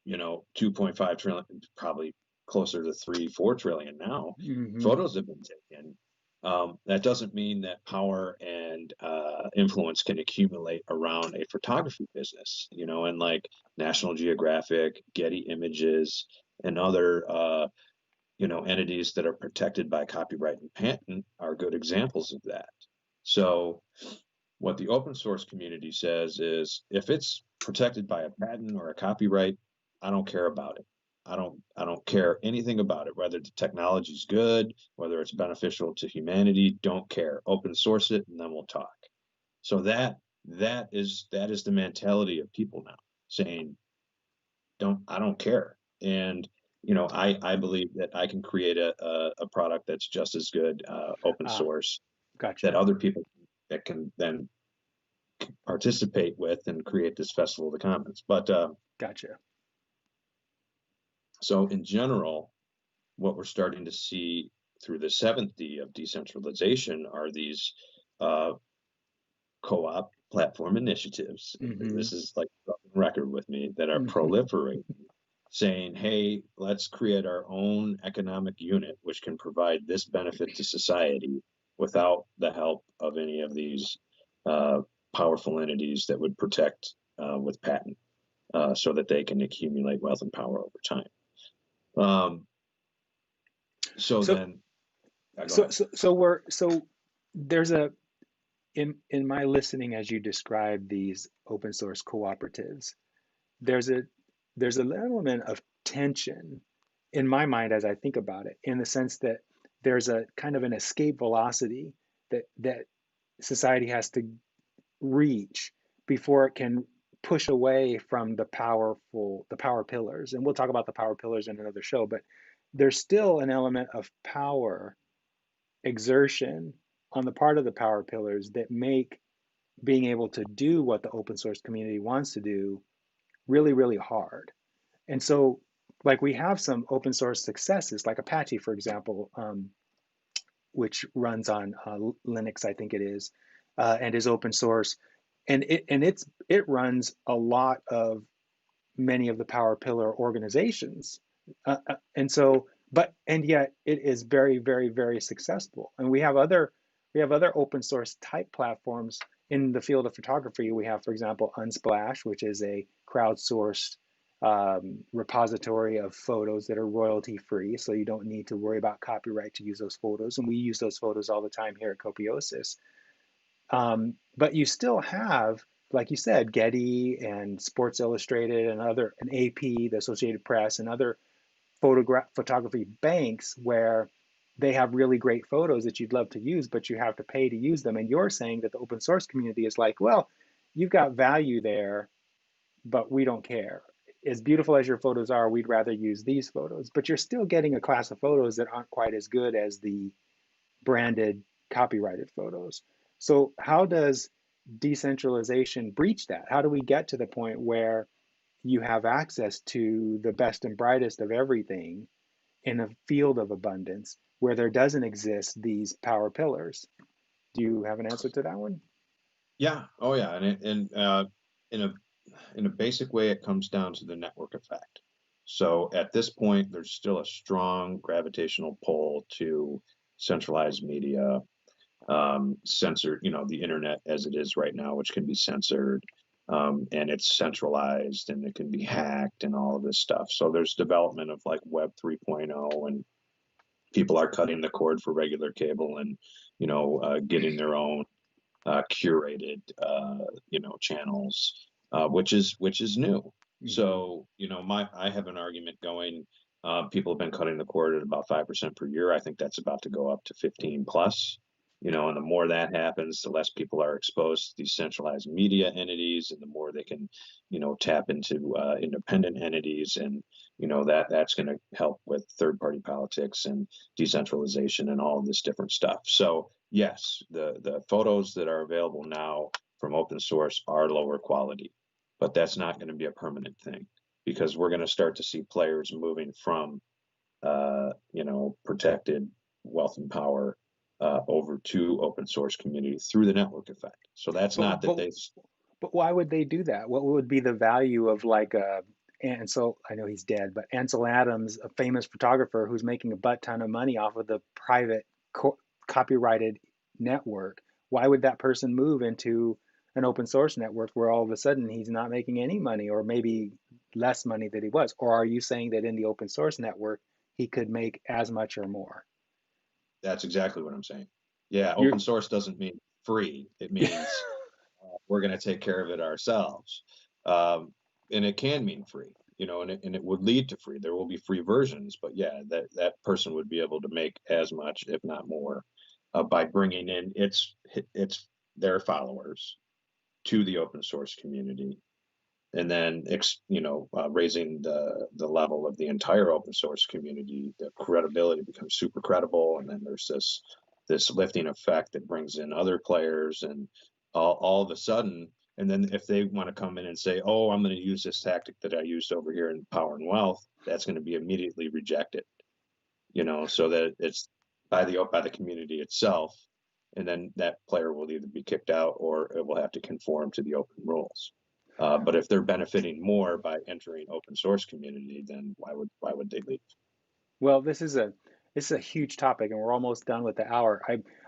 2.5 trillion, probably closer to 3-4 trillion now, Mm-hmm. photos have been taken. That doesn't mean that power and influence can accumulate around a photography business, and like National Geographic, Getty Images, and other entities that are protected by copyright and patent are good examples of that. So what the open source community says is if it's protected by a patent or a copyright, I don't care about it. I don't care anything about it, whether the technology's good, whether it's beneficial to humanity, don't care. Open source it and then we'll talk. So that is the mentality of people now, saying, I don't care. And I believe that I can create a product that's just as good, open Ah, source, that gotcha, other people that can then participate with and create this festival of the commons. But gotcha. so in general, what we're starting to see through the seventh D of decentralization are these uh, co-op platform initiatives. Mm-hmm. This is like record with me, that are Mm-hmm. proliferating, saying, hey, let's create our own economic unit which can provide this benefit to society without the help of any of these uh, powerful entities that would protect with patent, so that they can accumulate wealth and power over time. Um, so So, then, go ahead. so there's a in my listening as you describe these open source cooperatives, there's a there's an element of tension in my mind as I think about it, in the sense that there's a kind of an escape velocity that society has to reach before it can push away from the power pillars. And we'll talk about the power pillars in another show, but there's still an element of power exertion on the part of the power pillars that make being able to do what the open source community wants to do really, really hard. And so, like, we have some open source successes, like Apache, for example, which runs on Linux, I think it is, and is open source, and it runs a lot of many of the power pillar organizations, and so, but and yet it is very, very, very successful. And we have other open source type platforms in the field of photography. We have, for example, Unsplash, which is a crowdsourced repository of photos that are royalty free, so you don't need to worry about copyright to use those photos. And we use those photos all the time here at Copiosis. But you still have, like you said, Getty and Sports Illustrated and AP, the Associated Press, and other photography banks where they have really great photos that you'd love to use, but you have to pay to use them. And you're saying that the open source community is like, well, you've got value there, but we don't care. As beautiful as your photos are, we'd rather use these photos. But you're still getting a class of photos that aren't quite as good as the branded, copyrighted photos. So, how does decentralization breach that? How do we get to the point where you have access to the best and brightest of everything in a field of abundance where there doesn't exist these power pillars? Do you have an answer to that one? Yeah. Oh, yeah. In a basic way, it comes down to the network effect. So at this point, there's still a strong gravitational pull to centralized media, censored, the internet as it is right now, which can be censored, and it's centralized and it can be hacked and all of this stuff. So there's development of like Web 3.0, and people are cutting the cord for regular cable and, getting their own curated, channels, which is new. Mm-hmm. So, I have an argument going. People have been cutting the cord at about 5% per year. I think that's about to go up to 15 plus. And the more that happens, the less people are exposed to these centralized media entities, and the more they can, tap into independent entities, and that's going to help with third-party politics and decentralization and all of this different stuff. So yes, the photos that are available now from open source are lower quality, but that's not going to be a permanent thing, because we're going to start to see players moving from protected wealth and power over to open source community through the network effect. So that's But not that but they. but why would they do that? What would be the value of like Ansel? I know he's dead, but Ansel Adams, a famous photographer who's making a butt ton of money off of the private copyrighted network. Why would that person move into an open source network where all of a sudden he's not making any money, or maybe less money than he was? Or are you saying that in the open source network he could make as much or more? That's exactly what I'm saying. Yeah, You're open source doesn't mean free. It means we're going to take care of it ourselves. Um, and it can mean free. and it would lead to free. There will be free versions, but yeah, that person would be able to make as much, if not more, by bringing in its their followers to the open source community, and then raising the level of the entire open source community. The credibility becomes super credible, and then there's this lifting effect that brings in other players, and all of a sudden, and then if they want to come in and say, oh, I'm going to use this tactic that I used over here in Power and Wealth, that's going to be immediately rejected, so that it's by the community itself, and then that player will either be kicked out or it will have to conform to the open rules. But if they're benefiting more by entering open source community, then why would they leave? Well, this is a huge topic, and we're almost done with the hour.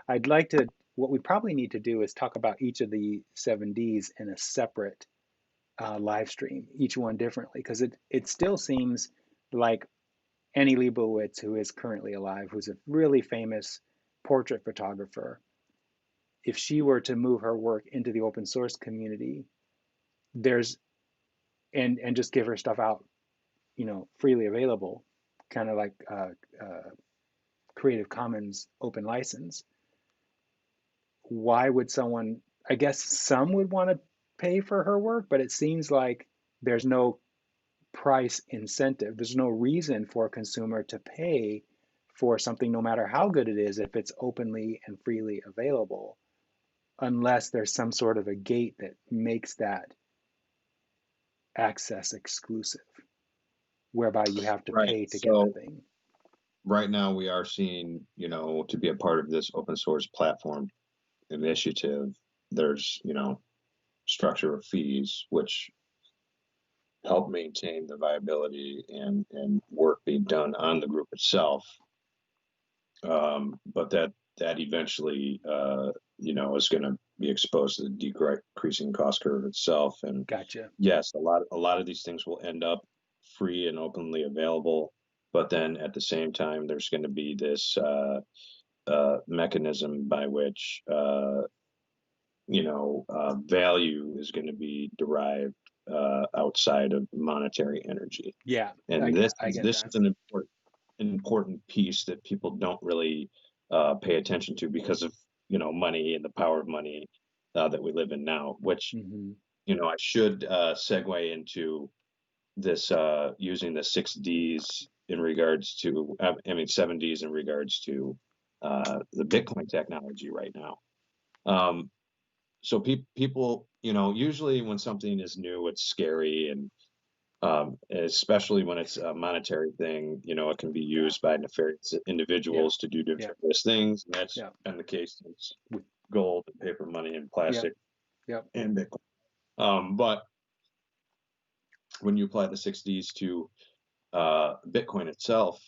I'd like to. What we probably need to do is talk about each of the 7Ds in a separate live stream, each one differently, because it still seems like Annie Leibovitz, who is currently alive, who's a really famous portrait photographer, if she were to move her work into the open source community, there's and just give her stuff out, freely available, kind of like Creative Commons open license. Why would someone? I guess some would want to pay for her work, but it seems like there's no price incentive. There's no reason for a consumer to pay for something, no matter how good it is, if it's openly and freely available, unless there's some sort of a gate that makes that access exclusive, whereby you have to Right. pay to get the So thing. right now we are seeing, to be a part of this open source platform initiative, there's, structure of fees, which help maintain the viability and work being done on the group itself. But that eventually, is going to be exposed to the decreasing cost curve itself. And Gotcha. yes, a lot of these things will end up free and openly available, but then at the same time, there's going to be this mechanism by which value is going to be derived outside of monetary energy. Yeah, And this I is get this that. is an important piece that people don't really pay attention to because of money and the power of money that we live in now. Which Hmm. I should segue into this using the 6Ds in regards to 7Ds in regards to the Bitcoin technology right now. So people, usually when something is new, it's scary, and especially when it's a monetary thing, it can be used by nefarious Yeah, individuals to do yeah, nefarious things. And that's yeah, been the case since with- gold and paper money and yeah, plastic yeah, and Bitcoin. But when you apply the 6Ds to Bitcoin itself,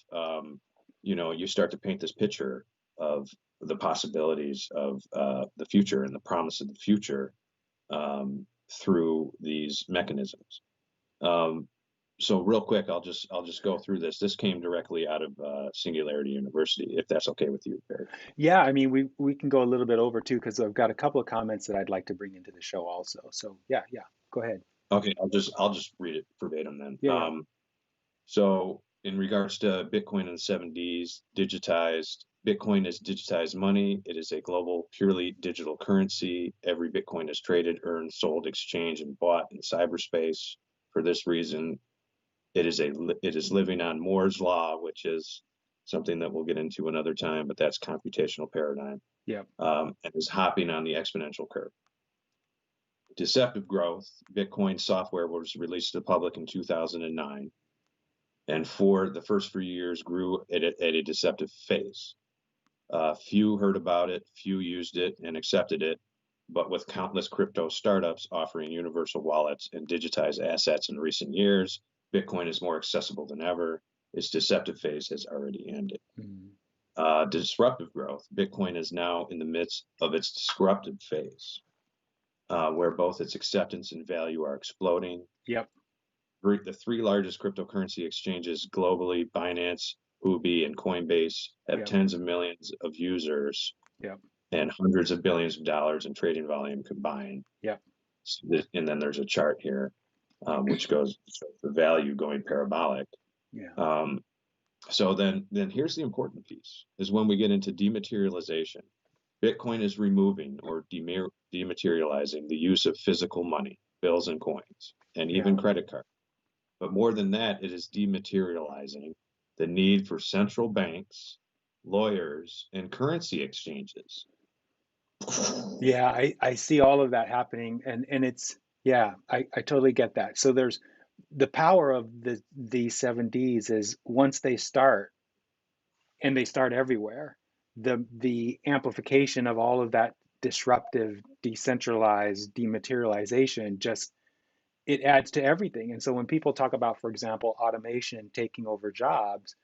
you start to paint this picture of the possibilities of the future and the promise of the future through these mechanisms. So real quick, I'll just go through this. This came directly out of Singularity University, if that's okay with you, Barry. yeah. I mean, we can go a little bit over too, because I've got a couple of comments that I'd like to bring into the show also. So yeah, yeah. Go ahead. Okay, I'll just read it verbatim then. Yeah, yeah, So in regards to Bitcoin and the 7Ds, digitized, Bitcoin is digitized money. It is a global, purely digital currency. Every Bitcoin is traded, earned, sold, exchanged, and bought in cyberspace. For this reason, it is living on Moore's law, which is something that we'll get into another time, but that's computational paradigm, yeah, and is hopping on the exponential curve. Deceptive growth. Bitcoin software was released to the public in 2009, and for the first few years grew at a deceptive phase. Few heard about it, few used it and accepted it, but with countless crypto startups offering universal wallets and digitized assets in recent years, Bitcoin is more accessible than ever. Its deceptive phase has already ended. mm, Disruptive growth. Bitcoin is now in the midst of its disruptive phase, where both its acceptance and value are exploding. yep, The three largest cryptocurrency exchanges globally, Binance, Huobi, and Coinbase, have yep, tens of millions of users yep, and hundreds of billions of dollars in trading volume combined. yep, And then there's a chart here. which shows the value going parabolic. Yeah. Um, so then here's the important piece is when we get into dematerialization. Bitcoin is removing or dematerializing the use of physical money, bills and coins, and Yeah. even credit cards. But more than that, it is dematerializing the need for central banks, lawyers, and currency exchanges. Yeah, I see all of that happening, and it's, yeah, I totally get that. So there's the power of the 7Ds is once they start, and they start everywhere, the amplification of all of that disruptive, decentralized dematerialization just, it adds to everything. And so when people talk about, for example, automation taking over jobs,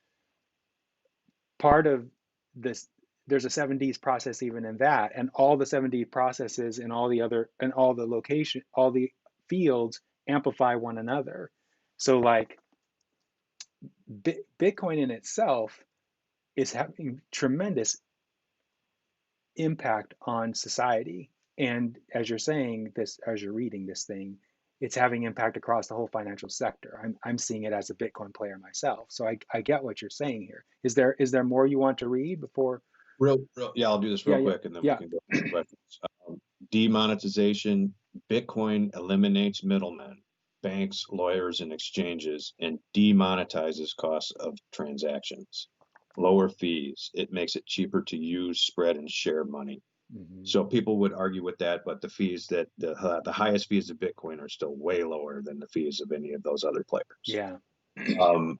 part of this, there's a 7Ds process even in that, and all the 7D processes and all the other and all the location, all the fields amplify one another. So like Bitcoin in itself is having tremendous impact on society. And as you're saying this, as you're reading this thing, it's having impact across the whole financial sector. I'm seeing it as a Bitcoin player myself. So I get what you're saying here. Is there more you want to read before? Yeah, I'll do this Yeah, real yeah, quick and then we yeah. can go to questions. Demonetization, Bitcoin eliminates middlemen, banks, lawyers, and exchanges, and demonetizes costs of transactions. Lower fees. It makes it cheaper to use, spread, and share money. Hmm. So people would argue with that, but the fees that the highest fees of Bitcoin are still way lower than the fees of any of those other players. Yeah. Um,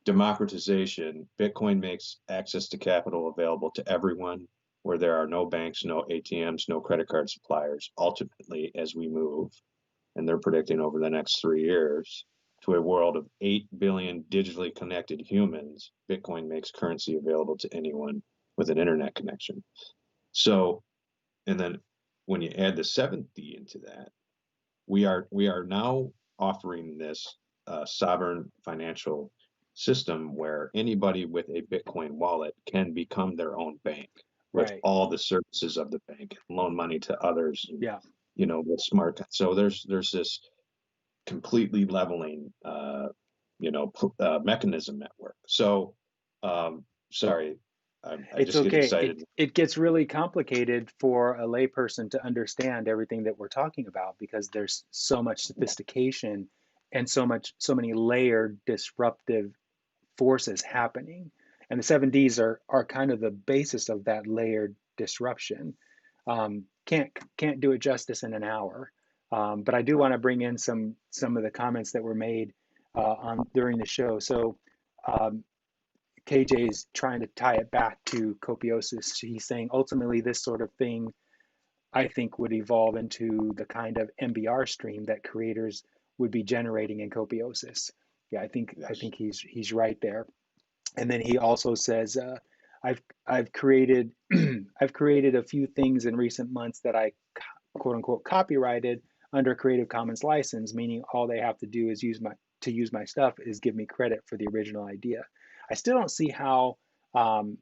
Democratization, Bitcoin makes access to capital available to everyone where there are no banks, no ATMs, no credit card suppliers. Ultimately, as we move, and they're predicting over the next 3 years, to a world of 8 billion digitally connected humans, Bitcoin makes currency available to anyone with an internet connection. So, and then when you add the seventh D into that, we are now offering this sovereign financial system where anybody with a Bitcoin wallet can become their own bank with Right. all the services of the bank, loan money to others, and Yeah. with smart. So there's this completely leveling, mechanism at work. So, sorry, I It's just get okay. excited. It gets really complicated for a layperson to understand everything that we're talking about because there's so much sophistication and so many layered disruptive forces happening. And the 7Ds are kind of the basis of that layered disruption. Can't do it justice in an hour. But I do want to bring in some of the comments that were made on during the show. So um, KJ is trying to tie it back to Copiosis. He's saying ultimately this sort of thing I think would evolve into the kind of MBR stream that creators would be generating in Copiosis. Yeah, I Yes. think he's right there. And then he also says, I've created I've created a few things in recent months that I quote unquote copyrighted under Creative Commons license, meaning all they have to do is use my stuff is give me credit for the original idea. I still don't see um,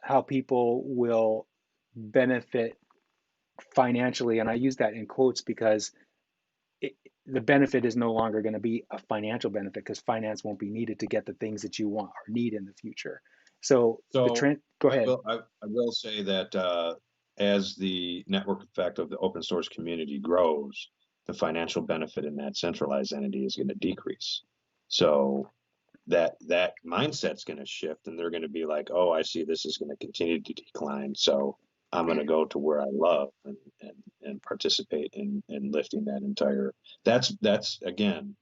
how people will benefit financially, and I use that in quotes because it, the benefit is no longer going to be a financial benefit because finance won't be needed to get the things that you want or need in the future. So the So trend, go ahead. I will say that as the network effect of the open source community grows, the financial benefit in that centralized entity is going to decrease. So that mindset's going to shift, and they're going to be like, "Oh, I see this is going to continue to decline. So I'm going to go to where I love and participate in lifting that entire." That's again,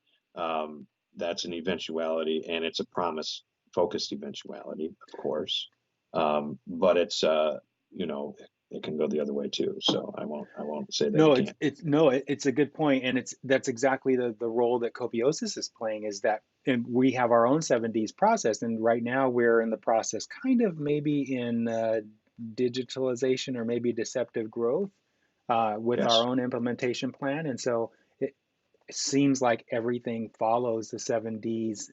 that's an eventuality, and it's a promise focused eventuality, of course. But it's you know, it can go the other way too. So I won't say that No, it it's can't. it's no, it's a good point, and it's that's exactly the role that Copiosis is playing. Is that, and we have our own 7Ds process, and right now we're in the process, kind of maybe in digitalization or maybe deceptive growth with our Yes. own implementation plan, and so it seems like everything follows the 7Ds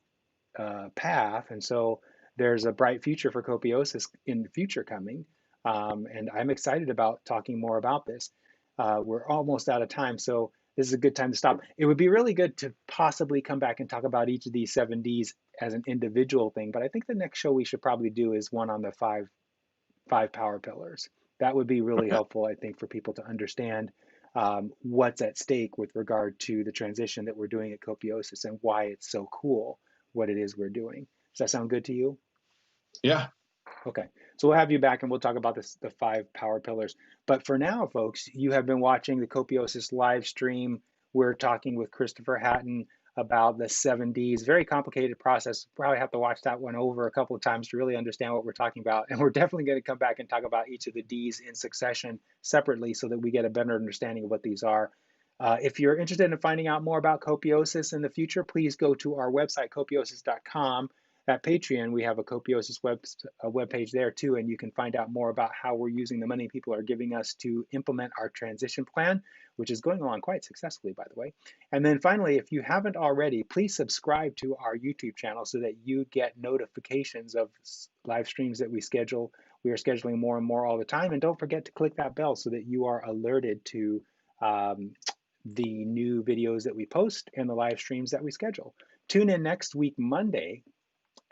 path. And so there's a bright future for Copiosis in the future coming. And I'm excited about talking more about this. We're almost out of time. So this is a good time to stop. It would be really good to possibly come back and talk about each of these 7Ds as an individual thing, but I think the next show we should probably do is one on the five power pillars. That would be really Okay. helpful, I think, for people to understand what's at stake with regard to the transition that we're doing at Copiosis and why it's so cool what it is we're doing. Does that sound good to you? Yeah. Okay, so we'll have you back and we'll talk about the five power pillars. But for now, folks, you have been watching the Copiosis live stream. We're talking with Christopher Hatton about the 7Ds. Very complicated process. Probably have to watch that one over a couple of times to really understand what we're talking about. And we're definitely going to come back and talk about each of the Ds in succession separately so that we get a better understanding of what these are. If you're interested in finding out more about Copiosis in the future, please go to our website, copiosis.com. At Patreon, we have a Copiosis web page there too, and you can find out more about how we're using the money people are giving us to implement our transition plan, which is going along quite successfully, by the way. And then finally, if you haven't already, please subscribe to our YouTube channel so that you get notifications of live streams that we schedule. We are scheduling more and more all the time, and don't forget to click that bell so that you are alerted to the new videos that we post and the live streams that we schedule. Tune in next week, Monday,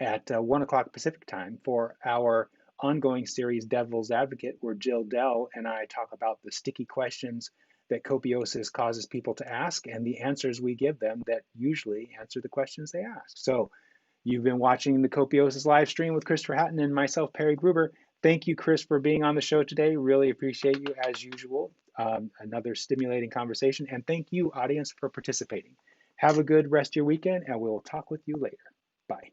at 1 o'clock Pacific time for our ongoing series Devil's Advocate, where Jill Dell and I talk about the sticky questions that Copiosis causes people to ask and the answers we give them that usually answer the questions they ask. So you've been watching the Copiosis live stream with Christopher Hatton and myself, Perry Gruber. Thank you, Chris, for being on the show today. Really appreciate you as usual. Another stimulating conversation. And thank you, audience, for participating. Have a good rest of your weekend, and we'll talk with you later. Bye.